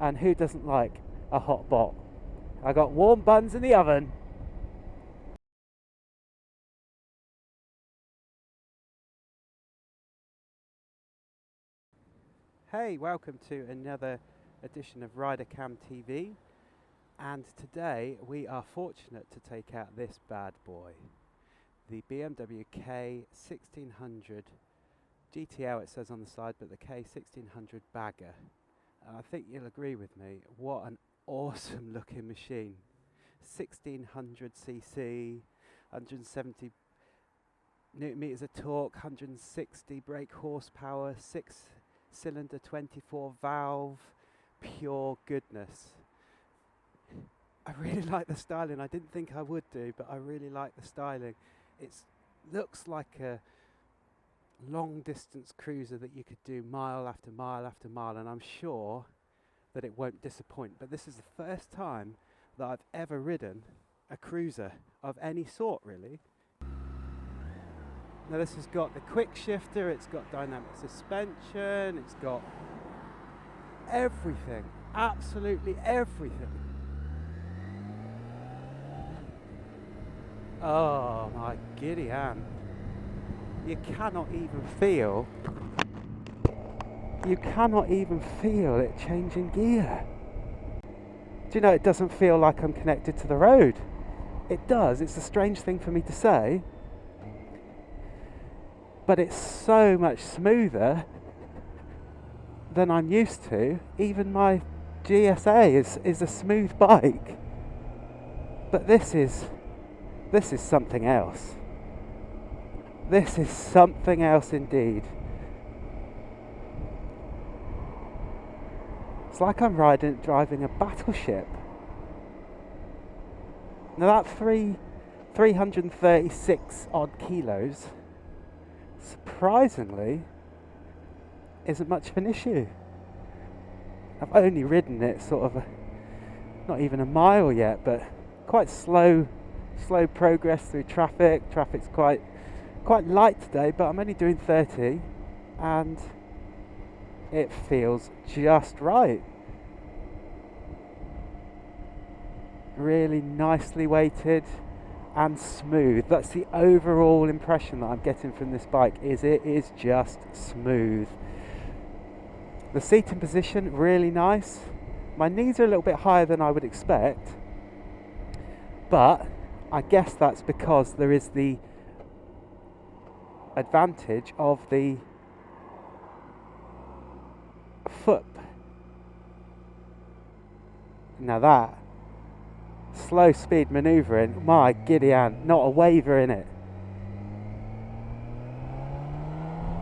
And who doesn't like a hot bot? I got warm buns in the oven. Hey, welcome to another edition of RiderCamTV. And today we are fortunate to take out this bad boy, the BMW K 1600 GTL, it says on the side, but the K 1600 bagger. I think you'll agree with me, what an awesome looking machine. 1600cc, 170 newton meters of torque, 160 brake horsepower, 6-cylinder 24 valve, pure goodness. I really like the styling. I didn't think I would do, but I really like the styling. It looks like a long distance cruiser that you could do mile after mile after mile, and I'm sure that it won't disappoint. But this is the first time that I've ever ridden a cruiser of any sort, really. Now this has got the quick shifter, it's got dynamic suspension, it's got everything, absolutely everything. Oh my giddy aunt. You cannot even feel it changing gear. Do you know, it doesn't feel like I'm connected to the road. It does. It's a strange thing for me to say, but it's so much smoother than I'm used to. Even my GSA is a smooth bike, but this is something else. This is something else indeed. It's like I'm driving a battleship. Now that 336 odd kilos, surprisingly, isn't much of an issue. I've only ridden it sort of not even a mile yet, but quite slow progress through traffic. Traffic's quite light today, but I'm only doing 30 and it feels just right. Really nicely weighted and smooth. That's the overall impression that I'm getting from this bike, is it is just smooth. The seating position, really nice. My knees are a little bit higher than I would expect, but I guess that's because there is the advantage of the foot. Now that slow speed manoeuvring, my giddy aunt, not a waver in it.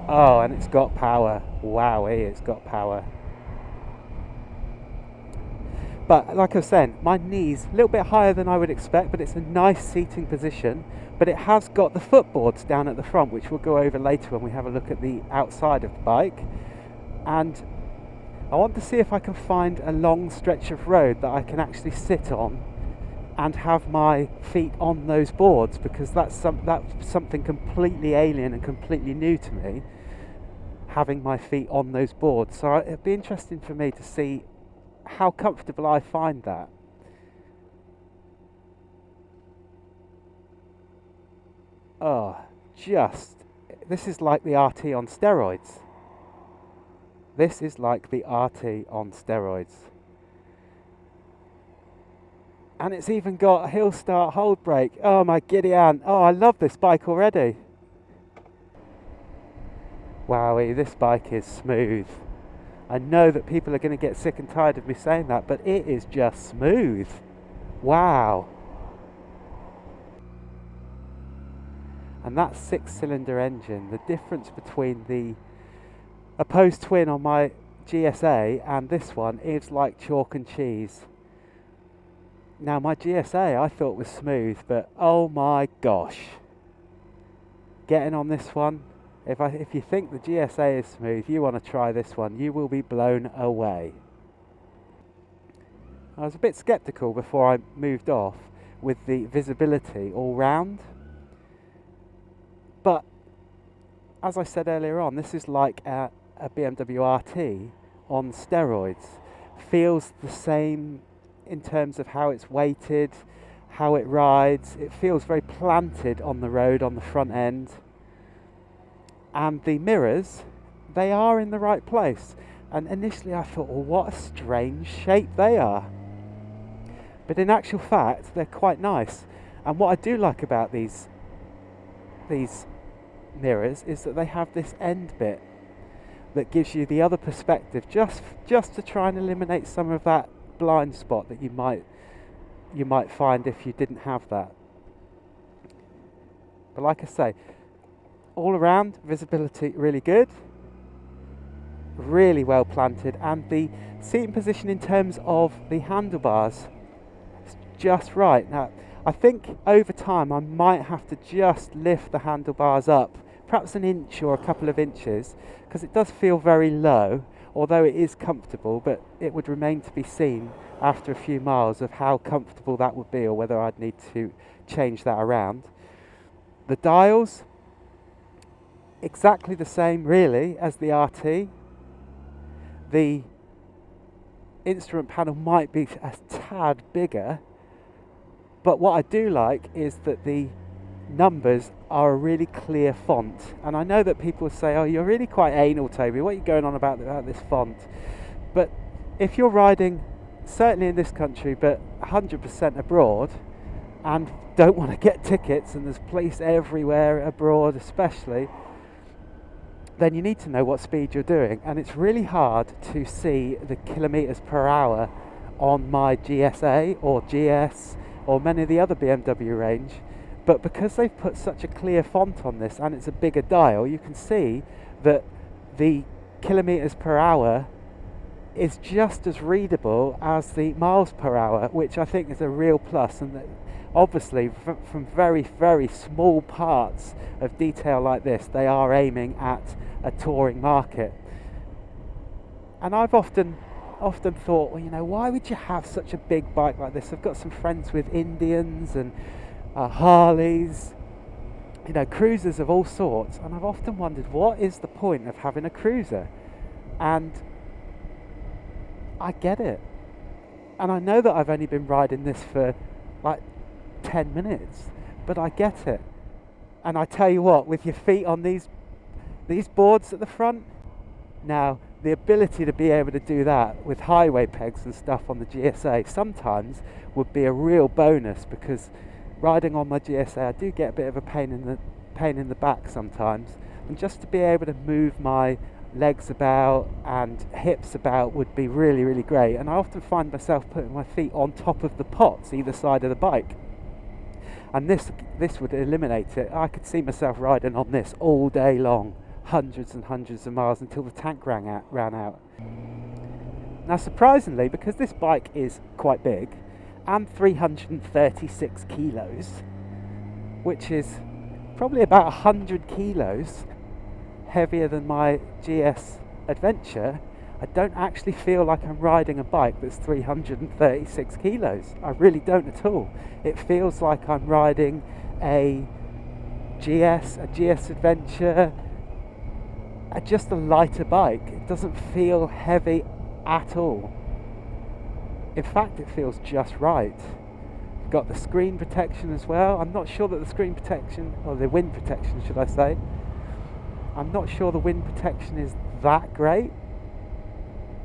Oh, and it's got power. Wowee, it's got power. But like I was saying, my knees a little bit higher than I would expect, but it's a nice seating position. But it has got the footboards down at the front, which we'll go over later when we have a look at the outside of the bike. And I want to see if I can find a long stretch of road that I can actually sit on and have my feet on those boards, because that's something completely alien and completely new to me, having my feet on those boards. So it'd be interesting for me to see how comfortable I find that. Oh, this is like the RT on steroids. This is like the RT on steroids. And it's even got a hill start hold brake. Oh my giddy aunt. Oh, I love this bike already. Wowie, this bike is smooth. I know that people are going to get sick and tired of me saying that, but it is just smooth. Wow. And that 6-cylinder engine, the difference between the opposed twin on my GSA and this one is like chalk and cheese. Now my GSA I thought was smooth, but oh my gosh. Getting on this one, if you think the GSA is smooth, you want to try this one, you will be blown away. I was a bit skeptical before I moved off with the visibility all round, but as I said earlier on, this is like a BMW RT on steroids. feels the same in terms of how it's weighted, how it rides. It feels very planted on the road on the front end. And the mirrors, they are in the right place. And initially I thought, well, what a strange shape they are. But in actual fact, they're quite nice. And what I do like about these mirrors is that they have this end bit that gives you the other perspective, just to try and eliminate some of that blind spot that you might find if you didn't have that. But like I say, all around visibility really good, really well planted, and the seating position in terms of the handlebars is just right. Now I think over time I might have to just lift the handlebars up perhaps an inch or a couple of inches, because it does feel very low, although it is comfortable, but it would remain to be seen after a few miles of how comfortable that would be, or whether I'd need to change that around. The dials, exactly the same really as the RT. The instrument panel might be a tad bigger, but what I do like is that the numbers are a really clear font. And I know that people say, oh, you're really quite anal, Toby, what are you going on about this font? But if you're riding, certainly in this country, but 100% abroad, and don't want to get tickets, and there's police everywhere abroad especially, then you need to know what speed you're doing. And it's really hard to see the kilometres per hour on my GSA or GS or many of the other BMW range. But because they've put such a clear font on this, and it's a bigger dial, you can see that the kilometres per hour is just as readable as the miles per hour, which I think is a real plus. And that obviously from very, very small parts of detail like this, they are aiming at a touring market. And I've often thought, well, you know, why would you have such a big bike like this? I've got some friends with Indians and Harleys, you know, cruisers of all sorts, and I've often wondered, what is the point of having a cruiser? And I get it. And I know that I've only been riding this for like 10 minutes, but I get it. And I tell you what, with your feet on these boards at the front, now the ability to be able to do that with highway pegs and stuff on the GSA sometimes would be a real bonus, because riding on my GSA I do get a bit of a pain in the back sometimes, and just to be able to move my legs about and hips about would be really, really great. And I often find myself putting my feet on top of the pots either side of the bike, and this would eliminate it. I could see myself riding on this all day long, hundreds and hundreds of miles, until the tank ran out. Now surprisingly, because this bike is quite big and 336 kilos, which is probably about 100 kilos heavier than my GS Adventure, I don't actually feel like I'm riding a bike that's 336 kilos. I really don't at all. It feels like I'm riding a GS Adventure, just a lighter bike. It doesn't feel heavy at all. In fact, it feels just right. You've got the screen protection as well. I'm not sure that the screen protection, or the wind protection should I say, I'm not sure the wind protection is that great.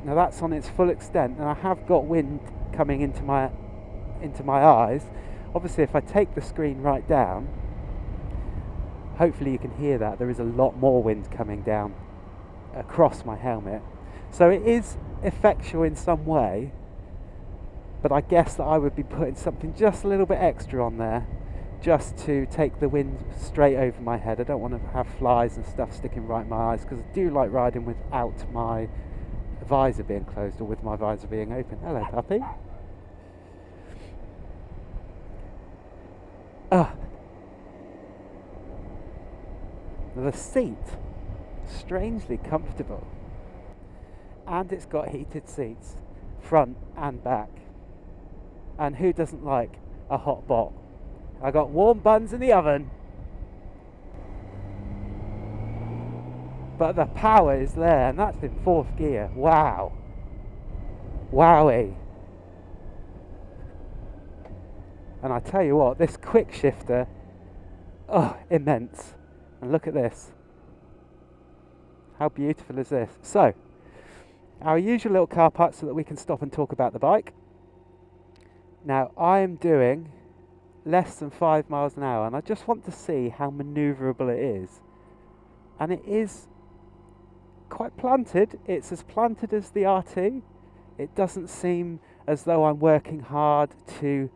Now that's on its full extent, and I have got wind coming into my eyes. Obviously if I take the screen right down, hopefully you can hear that, there is a lot more wind coming down across my helmet. So it is effectual in some way, but I guess that I would be putting something just a little bit extra on there, just to take the wind straight over my head. I don't want to have flies and stuff sticking right in my eyes, because I do like riding without my visor being closed, or with my visor being open. Hello, puppy. The seat, strangely comfortable, and it's got heated seats, front and back. And who doesn't like a hot bot? I got warm buns in the oven. But the power is there, and that's in 4th gear. Wow. Wowie. And I tell you what, this quick shifter, oh, immense. And look at this. How beautiful is this? So, our usual little car park so that we can stop and talk about the bike. Now, I am doing less than 5 miles an hour, and I just want to see how manoeuvrable it is. And it is quite planted. It's as planted as the RT. It doesn't seem as though I'm working hard to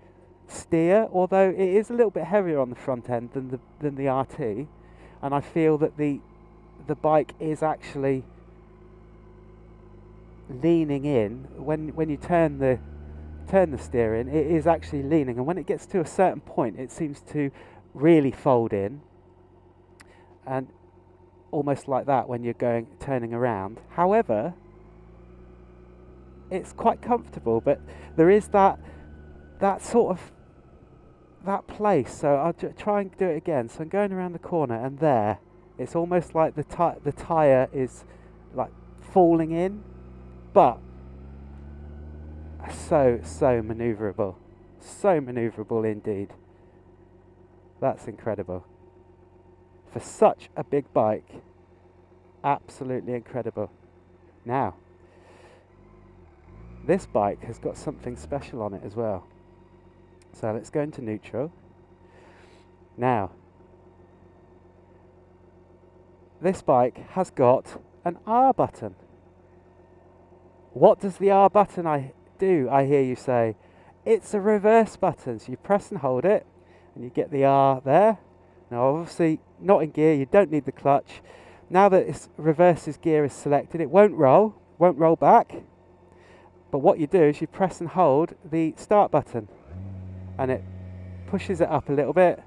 steer, although it is a little bit heavier on the front end than the RT, and I feel that the bike is actually leaning in when you turn the steering. It is actually leaning, and when it gets to a certain point, it seems to really fold in, and almost like that when you're turning around. However, it's quite comfortable, but there is that sort of that place. So I'll try and do it again. So I'm going around the corner, and there, it's almost like the tyre is like falling in, but so manoeuvrable, so manoeuvrable indeed. That's incredible for such a big bike. Absolutely incredible. Now, this bike has got something special on it as well. So let's go into neutral. Now, this bike has got an R button. What does the R button do, I hear you say? It's a reverse button. So you press and hold it, and you get the R there. Now, obviously, not in gear, you don't need the clutch. Now that its reverses gear is selected, it won't roll back. But what you do is you press and hold the start button, and it pushes it up a little bit,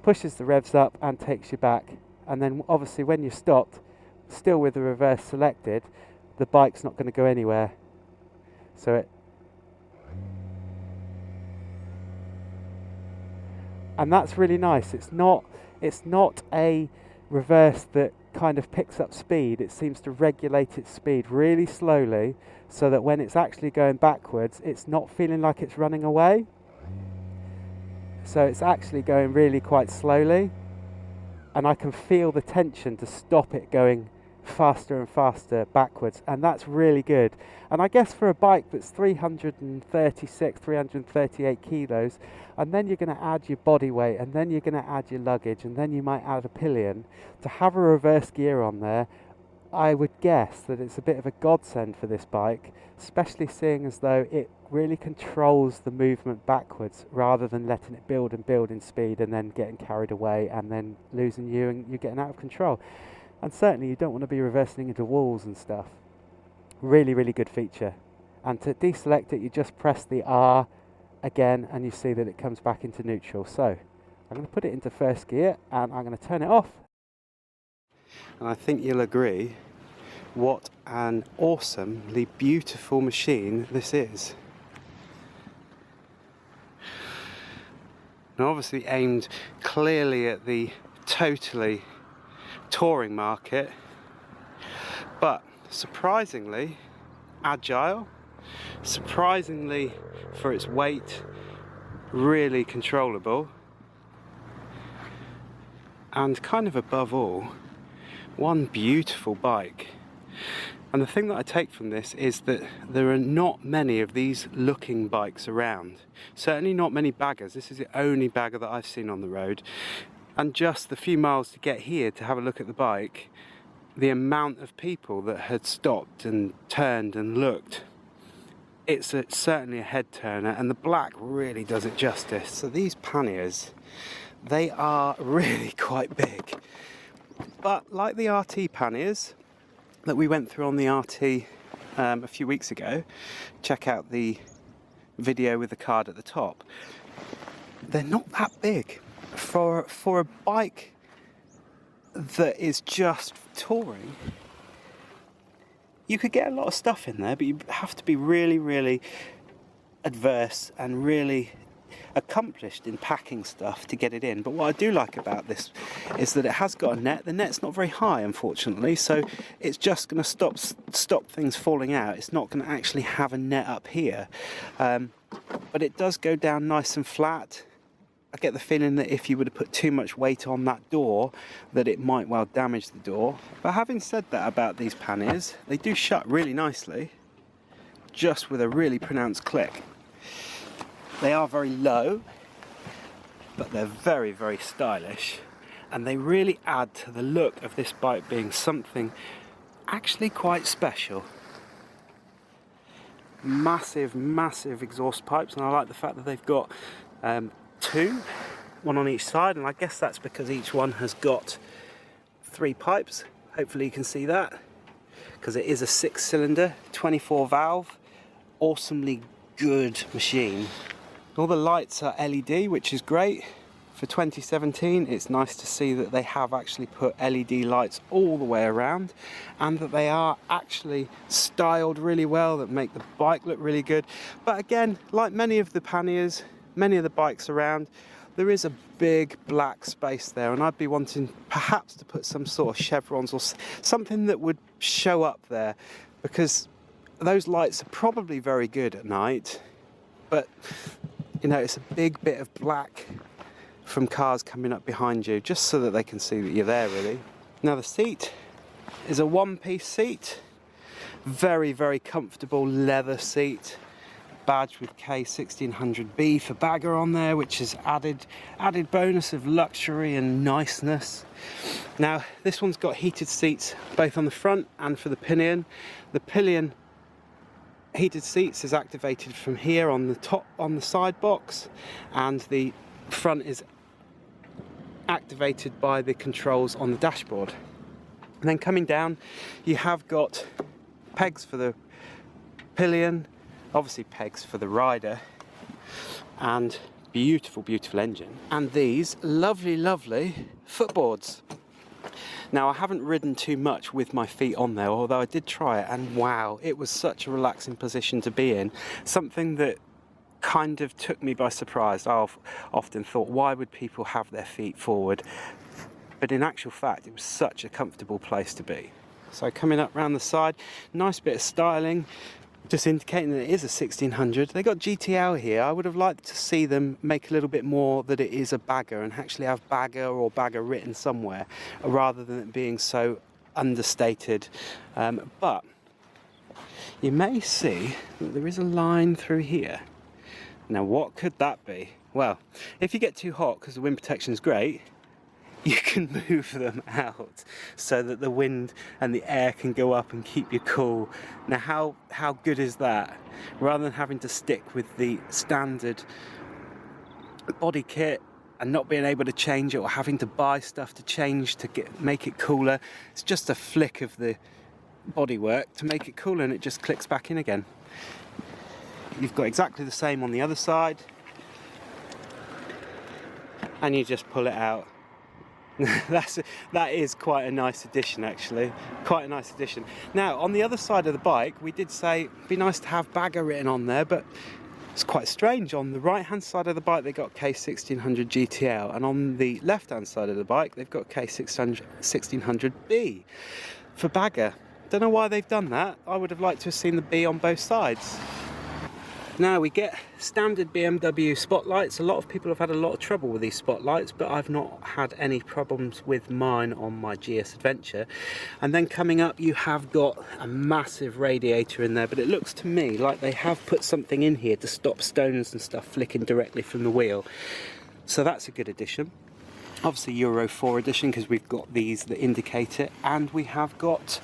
pushes the revs up and takes you back. And then obviously when you're stopped, still with the reverse selected, the bike's not going to go anywhere. So and that's really nice. It's not a reverse that kind of picks up speed. It seems to regulate its speed really slowly, so that when it's actually going backwards, it's not feeling like it's running away. So it's actually going really quite slowly, and I can feel the tension to stop it going faster and faster backwards, and that's really good. And I guess for a bike that's 338 kilos, and then you're going to add your body weight, and then you're going to add your luggage, and then you might add a pillion, to have a reverse gear on there, I would guess that it's a bit of a godsend for this bike, especially seeing as though it really controls the movement backwards rather than letting it build in speed and then getting carried away and then losing you and you're getting out of control. And certainly you don't want to be reversing into walls and stuff. Really, really good feature. And to deselect it, you just press the R again and you see that it comes back into neutral. So I'm going to put it into first gear and I'm going to turn it off. And I think you'll agree what an awesomely beautiful machine this is. Now obviously aimed clearly at the totally touring market, but surprisingly agile, surprisingly for its weight, really controllable, and kind of above all, one beautiful bike. And the thing that I take from this is that there are not many of these looking bikes around. Certainly not many baggers. This is the only bagger that I've seen on the road. And just the few miles to get here to have a look at the bike, the amount of people that had stopped and turned and looked, it's certainly a head turner, and the black really does it justice. So these panniers, they are really quite big. But like the RT panniers that we went through on the RT a few weeks ago, check out the video with the card at the top, they're not that big. For a bike that is just touring, you could get a lot of stuff in there, but you have to be really, really adverse and really accomplished in packing stuff to get it in. But what I do like about this is that it has got a net. The net's not very high, unfortunately, so it's just going to stop things falling out. It's not going to actually have a net up here, but it does go down nice and flat. I get the feeling that if you were to put too much weight on that door, that it might well damage the door. But having said that about these panniers, they do shut really nicely, just with a really pronounced click. They are very low, but they're very, very stylish, and they really add to the look of this bike being something actually quite special. Massive, massive exhaust pipes, and I like the fact that they've got two, one on each side, and I guess that's because each one has got 3 pipes. Hopefully you can see that, because it is a 6-cylinder, 24 valve, awesomely good machine. All the lights are LED, which is great. For 2017, it's nice to see that they have actually put LED lights all the way around, and that they are actually styled really well, that make the bike look really good. But again, like many of the panniers, many of the bikes around, there is a big black space there, and I'd be wanting perhaps to put some sort of chevrons or something that would show up there, because those lights are probably very good at night, but you know, it's a big bit of black from cars coming up behind you, just so that they can see that you're there, really. Now the seat is a one-piece seat, very, very comfortable leather seat, badged with K1600B for bagger on there, which is added bonus of luxury and niceness. Now this one's got heated seats both on the front and for the pillion. The pillion heated seats is activated from here on the top, on the side box, and the front is activated by the controls on the dashboard. And then coming down, you have got pegs for the pillion, obviously pegs for the rider, and beautiful, beautiful engine, and these lovely, lovely footboards. Now I haven't ridden too much with my feet on there, although I did try it, and wow, it was such a relaxing position to be in, something that kind of took me by surprise. I've often thought, why would people have their feet forward? But in actual fact, it was such a comfortable place to be. So coming up round the side, nice bit of styling, just indicating that it is a 1600. They got GTL here. I would have liked to see them make a little bit more that it is a bagger, and actually have bagger or bagger written somewhere, rather than it being so understated. But you may see that there is a line through here. Now what could that be? Well, if you get too hot, because the wind protection is great, you can move them out so that the wind and the air can go up and keep you cool. Now how good is that? Rather than having to stick with the standard body kit and not being able to change it, or having to buy stuff to change to make it cooler, it's just a flick of the bodywork to make it cooler, and it just clicks back in again. You've got exactly the same on the other side, and you just pull it out. That is quite a nice addition, actually. Quite a nice addition. Now, on the other side of the bike, we did say it'd be nice to have bagger written on there, but it's quite strange. On the right-hand side of the bike, they got K1600 GTL, and on the left-hand side of the bike, they've got K1600B for bagger. Don't know why they've done that. I would have liked to have seen the B on both sides. Now we get standard BMW Spotlights. A lot of people have had a lot of trouble with these Spotlights, but I've not had any problems with mine on my GS Adventure. And then coming up, you have got a massive radiator in there, but it looks to me like they have put something in here to stop stones and stuff flicking directly from the wheel. So that's a good addition. Obviously Euro 4 edition, because we've got these that indicate it, and we have got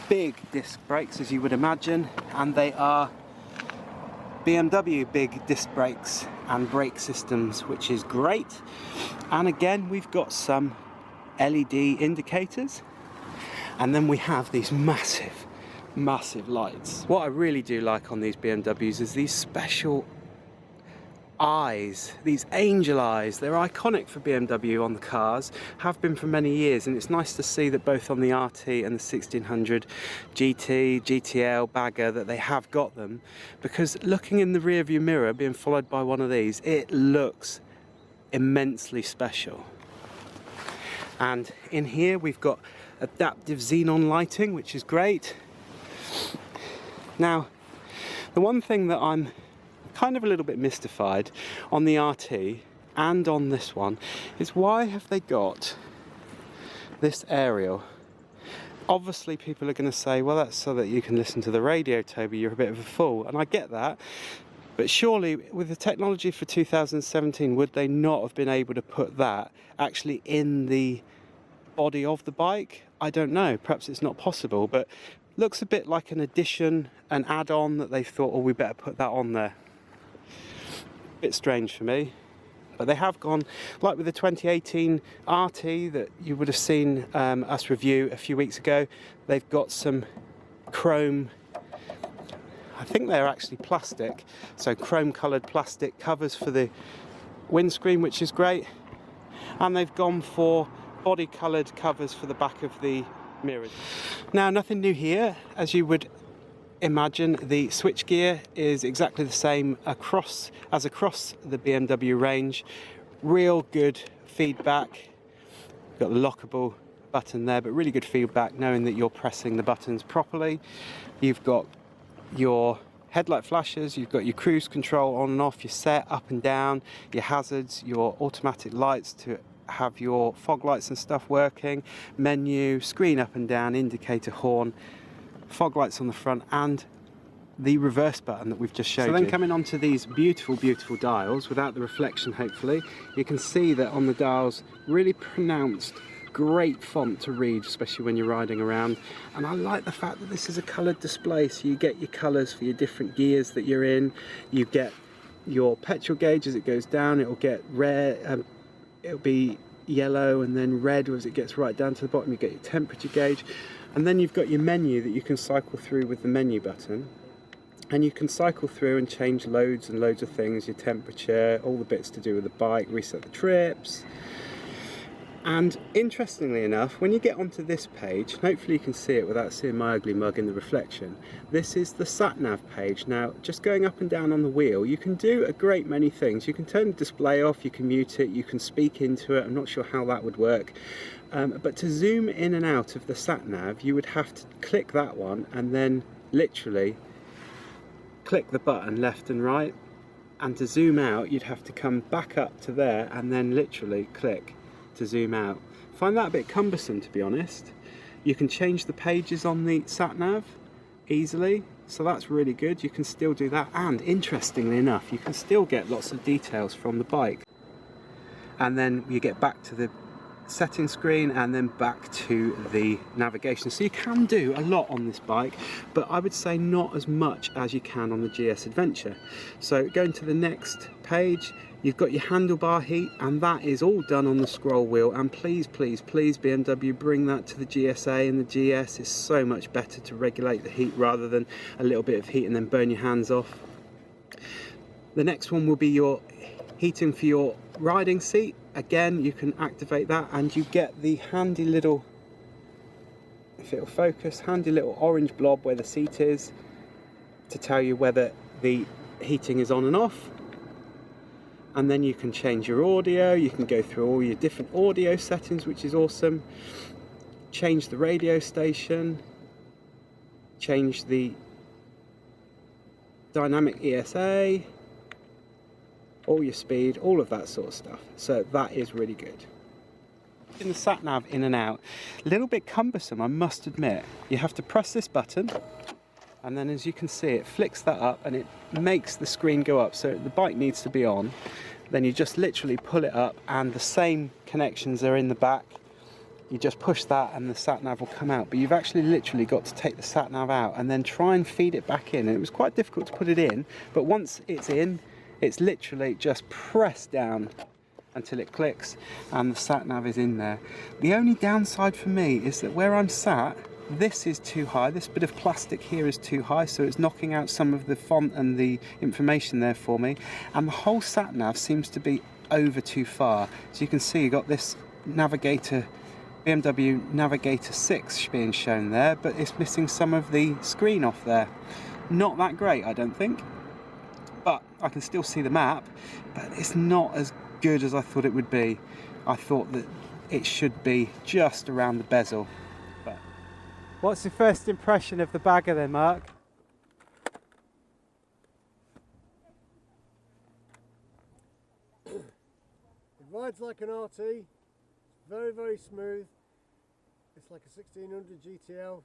big disc brakes, as you would imagine, and they are BMW big disc brakes and brake systems, which is great. And again, we've got some LED indicators, and then we have these massive lights. What I really do like on these BMWs is these special eyes, these angel eyes. They're iconic for BMW on the cars, have been for many years, and it's nice to see that both on the RT and the 1600 GT, GTL, Bagger, that they have got them, because looking in the rear view mirror, being followed by one of these, it looks immensely special. And in here we've got adaptive xenon lighting, which is great. Now, the one thing that I'm kind of a little bit mystified on the RT and on this one is, why have they got this aerial? Obviously people are going to say, well, that's so that you can listen to the radio, Toby, you're a bit of a fool, and I get that, but surely with the technology for 2017, would they not have been able to put that actually in the body of the bike? I don't know, perhaps it's not possible, but looks a bit like an addition, an add-on that they thought, oh, we better put that on there. Bit strange for me, but they have gone, like with the 2018 RT that you would have seen us review a few weeks ago, they've got some chrome, I think they're actually plastic, so chrome coloured plastic covers for the windscreen, which is great, and they've gone for body coloured covers for the back of the mirrors. Now, nothing new here, as you would imagine. The switchgear is exactly the same across the BMW range. Real good feedback. Got the lockable button there, but really good feedback knowing that you're pressing the buttons properly. You've got your headlight flashes, you've got your cruise control on and off, your set up and down, your hazards, your automatic lights to have your fog lights and stuff working, menu, screen up and down, indicator, horn, fog lights on the front, and the reverse button that we've just showed you. So then coming on to these beautiful, beautiful dials, without the reflection hopefully, you can see that on the dials, really pronounced, great font to read, especially when you're riding around. And I like the fact that this is a coloured display, so you get your colours for your different gears that you're in. You get your petrol gauge as it goes down, it'll get red, it'll be yellow and then red as it gets right down to the bottom. You get your temperature gauge, and then you've got your menu that you can cycle through with the menu button, and you can cycle through and change loads and loads of things, your temperature, all the bits to do with the bike, reset the trips. And interestingly enough, when you get onto this page, hopefully you can see it without seeing my ugly mug in the reflection, this is the Sat-Nav page. Now, just going up and down on the wheel, you can do a great many things. You can turn the display off, you can mute it, you can speak into it. I'm not sure how that would work. But to zoom in and out of the Sat-Nav, you would have to click that one and then literally click the button left and right. And to zoom out, you'd have to come back up to there and then literally click to zoom out. Find that a bit cumbersome, to be honest. You can change the pages on the sat-nav easily, so that's really good. You can still do that, and interestingly enough, you can still get lots of details from the bike. And then you get back to the setting screen and then back to the navigation. So you can do a lot on this bike, but I would say not as much as you can on the GS Adventure. So going to the next page, you've got your handlebar heat, and that is all done on the scroll wheel. And please, please, please, BMW, bring that to the GSA and the GS. It's so much better to regulate the heat rather than a little bit of heat and then burn your hands off. The next one will be your heating for your riding seat. Again, you can activate that and you get the handy little, if it'll focus, handy little orange blob where the seat is to tell you whether the heating is on and off. And then you can change your audio, you can go through all your different audio settings, which is awesome. Change the radio station, change the dynamic ESA, all your speed, all of that sort of stuff. So that is really good. In the sat-nav in and out, a little bit cumbersome, I must admit. You have to press this button, and then as you can see, it flicks that up and it makes the screen go up. So the bike needs to be on. Then you just literally pull it up and the same connections are in the back. You just push that and the sat-nav will come out. But you've actually literally got to take the sat-nav out and then try and feed it back in. And it was quite difficult to put it in, but once it's in, it's literally just press down until it clicks and the sat-nav is in there. The only downside for me is that where I'm sat, This is too high. This bit of plastic here is too high, so it's knocking out some of the font and the information there for me. And the whole sat-nav seems to be over too far. So you can see you've got this navigator, BMW Navigator 6 being shown there, but it's missing some of the screen off there. Not that great, I don't think. But I can still see the map, but it's not as good as I thought it would be. I thought that it should be just around the bezel. But what's your first impression of the bagger then, Mark? It rides like an RT, very, very smooth. It's like a 1600 GTL.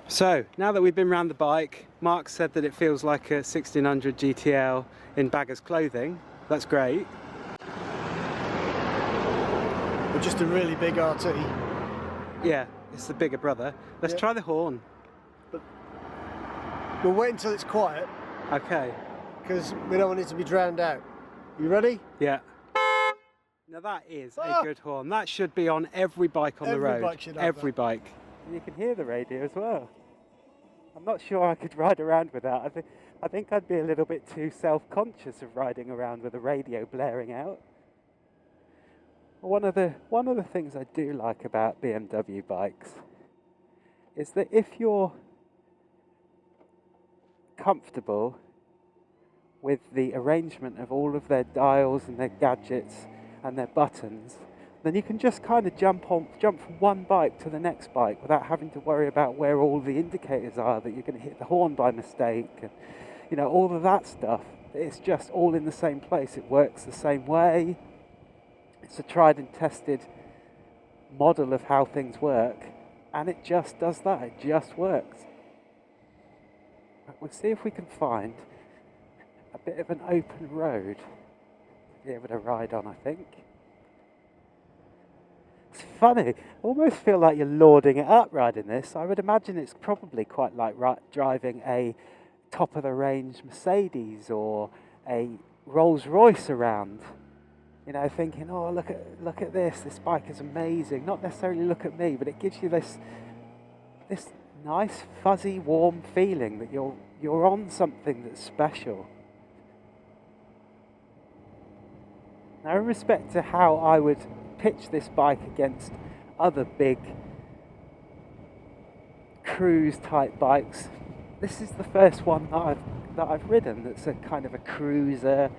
So, now that we've been round the bike, Mark said that it feels like a 1600 GTL in bagger's clothing. That's great. But just a really big RT. Yeah, it's the bigger brother. Let's try the horn. But we'll wait until it's quiet. Okay. Because we don't want it to be drowned out. You ready? Yeah. Now that is a good horn. That should be on every bike on the road. Every bike should have every that. bike. And you can hear the radio as well. I'm not sure I could ride around with that. I think I'd be a little bit too self-conscious of riding around with the radio blaring out. One of the things I do like about BMW bikes is that if you're comfortable with the arrangement of all of their dials and their gadgets and their buttons, then you can just kind of jump from one bike to the next bike without having to worry about where all the indicators are, that you're going to hit the horn by mistake, and you know, all of that stuff. It's just all in the same place. It works the same way. It's a tried and tested model of how things work, and it just does that. It just works. But we'll see if we can find a bit of an open road to be able to ride on, I think. It's funny, I almost feel like you're lording it up riding this. I would imagine it's probably quite like driving a top-of-the-range Mercedes or a Rolls-Royce around. You know, thinking, oh, look at this bike is amazing. Not necessarily look at me, but it gives you this nice, fuzzy, warm feeling that you're on something that's special. Now, in respect to how I would pitch this bike against other big cruise type bikes, this is the first one that I've ridden that's a kind of a cruiser,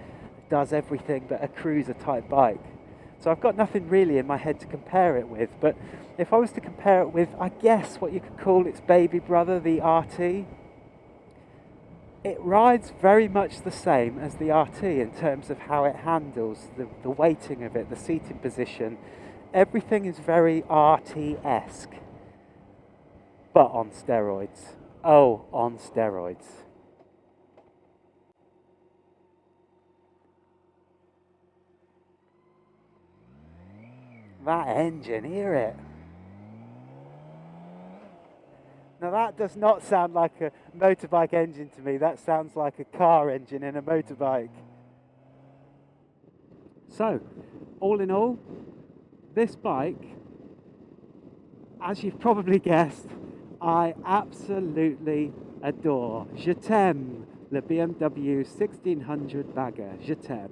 does everything but a cruiser type bike. So I've got nothing really in my head to compare it with, but if I was to compare it with, I guess what you could call its baby brother, the RT, it rides very much the same as the RT in terms of how it handles, the weighting of it, the seating position. Everything is very RT-esque, but on steroids. Oh, on steroids. That engine, hear it? Now that does not sound like a motorbike engine to me. That sounds like a car engine in a motorbike. So, all in all, this bike, as you've probably guessed, I absolutely adore. Je t'aime, le BMW 1600 bagger. Je t'aime.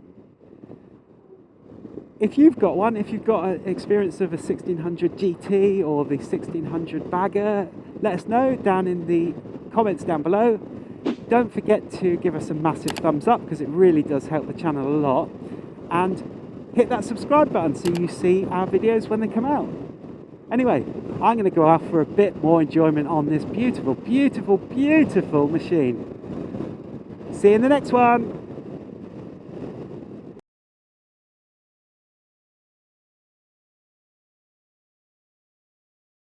If you've got one, if you've got an experience of a 1600 GT or the 1600 bagger, let us know down in the comments down below. Don't forget to give us a massive thumbs up because it really does help the channel a lot. And hit that subscribe button so you see our videos when they come out. Anyway, I'm going to go off for a bit more enjoyment on this beautiful, beautiful, beautiful machine. See you in the next one.